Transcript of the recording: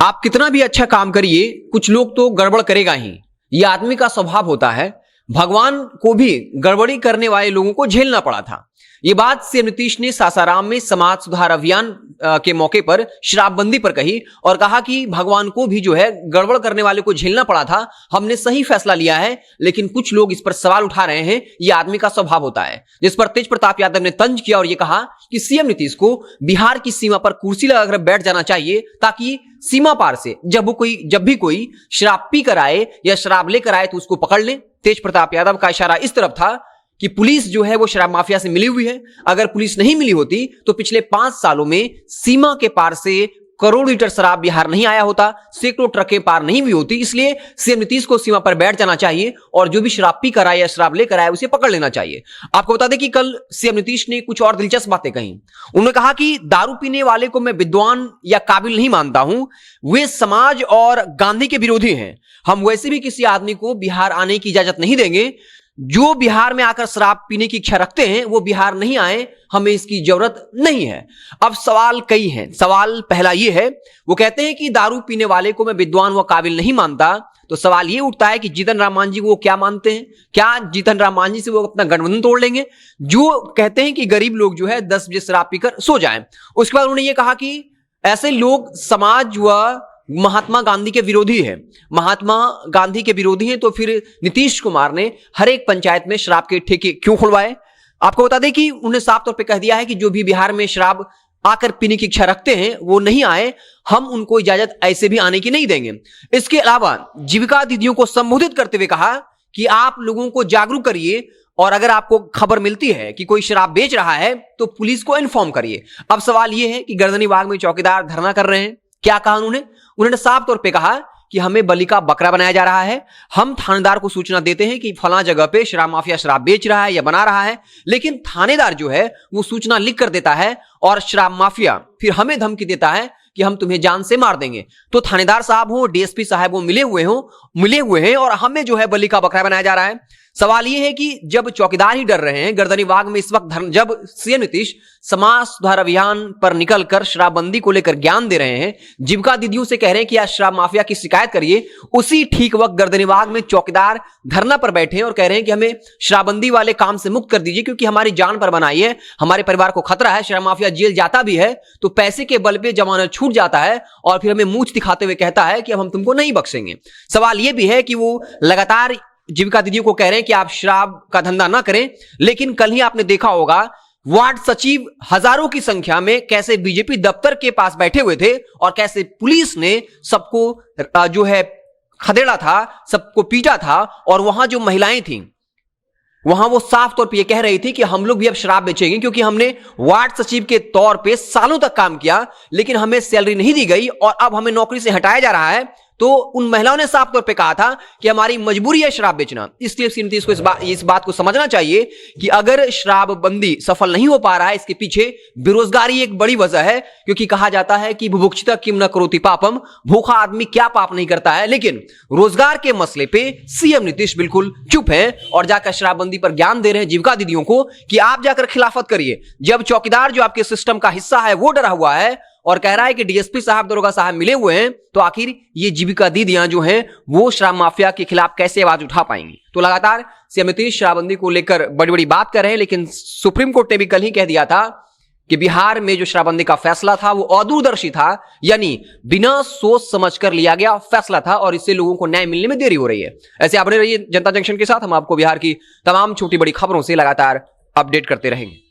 आप कितना भी अच्छा काम करिए, कुछ लोग तो गड़बड़ करेगा ही। यह आदमी का स्वभाव होता है। भगवान को भी गड़बड़ी करने वाले लोगों को झेलना पड़ा था। ये बात सीएम नीतीश ने सासाराम में समाज सुधार अभियान के मौके पर शराबबंदी पर कही और कहा कि भगवान को भी जो है गड़बड़ करने वाले को झेलना पड़ा था। हमने सही फैसला लिया है, लेकिन कुछ लोग इस पर सवाल उठा रहे हैं। यह आदमी का स्वभाव होता है। जिस पर तेज प्रताप यादव ने तंज किया और यह कहा कि सीएम नीतीश को बिहार की सीमा पर कुर्सी लगाकर बैठ जाना चाहिए, ताकि सीमा पार से जब भी कोई शराब पी कर आए या शराब लेकर आए तो उसको पकड़ ले। तेज प्रताप यादव का इशारा इस तरफ था कि पुलिस जो है वो शराब माफिया से मिली हुई है। अगर पुलिस नहीं मिली होती तो पिछले 5 सालों में सीमा के पार से करोड़ लीटर शराब बिहार नहीं आया होता, सैकड़ों ट्रकें पार नहीं हुई होती। इसलिए सीएम नीतीश को सीमा पर बैठ जाना चाहिए और जो भी शराब पी कर आए या शराब लेकर आए उसे पकड़ लेना चाहिए। आपको बता दें कि कल सीएम नीतीश ने कुछ और दिलचस्प बातें कही। उन्होंने कहा कि दारू पीने वाले को मैं विद्वान या काबिल नहीं मानता हूं, वे समाज और गांधी के विरोधी हैं। हम वैसे भी किसी आदमी को बिहार आने की इजाजत नहीं देंगे। जो बिहार में आकर शराब पीने की इच्छा रखते हैं वो बिहार नहीं आए, हमें इसकी जरूरत नहीं है। अब सवाल कई हैं। सवाल पहला ये है, वो कहते हैं कि दारू पीने वाले को मैं विद्वान व काबिल नहीं मानता। तो सवाल ये उठता है कि जीतन राम मांझी को वो क्या मानते हैं? क्या जीतन राम मांझी से वो अपना गठबंधन तोड़ लेंगे? जो कहते हैं कि गरीब लोग जो है 10 बजे शराब पीकर सो जाएं। उसके बाद उन्होंने ये कहा कि ऐसे लोग समाज व महात्मा गांधी के विरोधी है। महात्मा गांधी के विरोधी हैं तो फिर नीतीश कुमार ने हर एक पंचायत में शराब के ठेके क्यों खुलवाए? आपको बता दें कि उन्होंने साफ तौर पे कह दिया है कि जो भी बिहार में शराब आकर पीने की इच्छा रखते हैं वो नहीं आए, हम उनको इजाजत ऐसे भी आने की नहीं देंगे। इसके अलावा जीविका दीदियों को संबोधित करते हुए कहा कि आप लोगों को जागरूक करिए और अगर आपको खबर मिलती है कि कोई शराब बेच रहा है तो पुलिस को इन्फॉर्म करिए। अब सवाल यह है कि गर्दनी बाग में चौकीदार धरना कर रहे हैं। क्या कहा उन्होंने साफ तौर पे कहा कि हमें बलि का बकरा बनाया जा रहा है। हम थानेदार को सूचना देते हैं कि फलां जगह पे शराब माफिया शराब बेच रहा है या बना रहा है, लेकिन थानेदार जो है वो सूचना लिख कर देता है और शराब माफिया फिर हमें धमकी देता है कि हम तुम्हें जान से मार देंगे। तो थानेदार साहब हो, डीएसपी साहब हो, मिले हुए हैं और हमें जो है बलि का बकरा बनाया जा रहा है। सवाल यह है कि जब चौकीदार ही डर रहे हैं, गर्दनी बाग में इस वक्त जब सीएम नीतीश समाज सुधार अभियान पर निकलकर शराबबंदी को लेकर ज्ञान दे रहे हैं, जीविका दीदियों से कह रहे हैं कि आज शराब माफिया की शिकायत करिए, उसी ठीक वक्त गर्दनी बाग में चौकीदार धरना पर बैठे हैं और कह रहे हैं कि हमें शराबबंदी वाले काम से मुक्त कर दीजिए, क्योंकि हमारी जान पर बनाई है, हमारे परिवार को खतरा है। शराब माफिया जेल जाता भी है तो पैसे के बल पे जमानत छूट जाता है और फिर हमें मूंछ दिखाते हुए कहता है कि अब हम तुमको नहीं बख्शेंगे। सवाल यह भी है कि वो लगातार जीविका दीदियों को कह रहे हैं कि आप शराब का धंधा ना करें, लेकिन कल ही आपने देखा होगा वार्ड सचिव हजारों की संख्या में कैसे बीजेपी दफ्तर के पास बैठे हुए थे और कैसे पुलिस ने सबको जो है खदेड़ा था, सबको पीटा था। और वहां जो महिलाएं थी वहां वो साफ तौर पे ये कह रही थी कि हम लोग भी अब शराब बेचेंगे, क्योंकि हमने वार्ड सचिव के तौर पे सालों तक काम किया लेकिन हमें सैलरी नहीं दी गई और अब हमें नौकरी से हटाया जा रहा है। तो उन महिलाओं ने साफ तौर पे कहा था कि हमारी मजबूरी है शराब बेचना। इसलिए सीएम नीतीश को इस बात को समझना चाहिए कि अगर शराबबंदी सफल नहीं हो पा रहा है, इसके पीछे बेरोजगारी एक बड़ी वजह है, क्योंकि कहा जाता है कि बुभुक्षिता किम न करोति पापम, भूखा आदमी क्या पाप नहीं करता है। लेकिन रोजगार के मसले पे सीएम नीतीश बिल्कुल चुप है और जाकर शराबबंदी पर ज्ञान दे रहे हैं जीविका दीदियों को कि आप जाकर खिलाफत करिए। जब चौकीदार जो आपके सिस्टम का हिस्सा है वो डरा हुआ है और कह रहा है कि डीएसपी साहब, दरोगा साहब मिले हुए हैं, तो आखिर ये जीविका दीदियां जो हैं वो शराब माफिया के खिलाफ कैसे आवाज उठा पाएंगी? तो लगातार सीएम नीतीश शराबबंदी को लेकर बड़ी बड़ी बात कर रहे हैं, लेकिन सुप्रीम कोर्ट ने भी कल ही कह दिया था कि बिहार में जो शराबबंदी का फैसला था वो अदूरदर्शी था, यानी बिना सोच समझ कर लिया गया फैसला था और इससे लोगों को न्याय मिलने में देरी हो रही है। ऐसे आप बने रहिए जनता जंक्शन के साथ। हम आपको बिहार की तमाम छोटी बड़ी खबरों से लगातार अपडेट करते रहेंगे।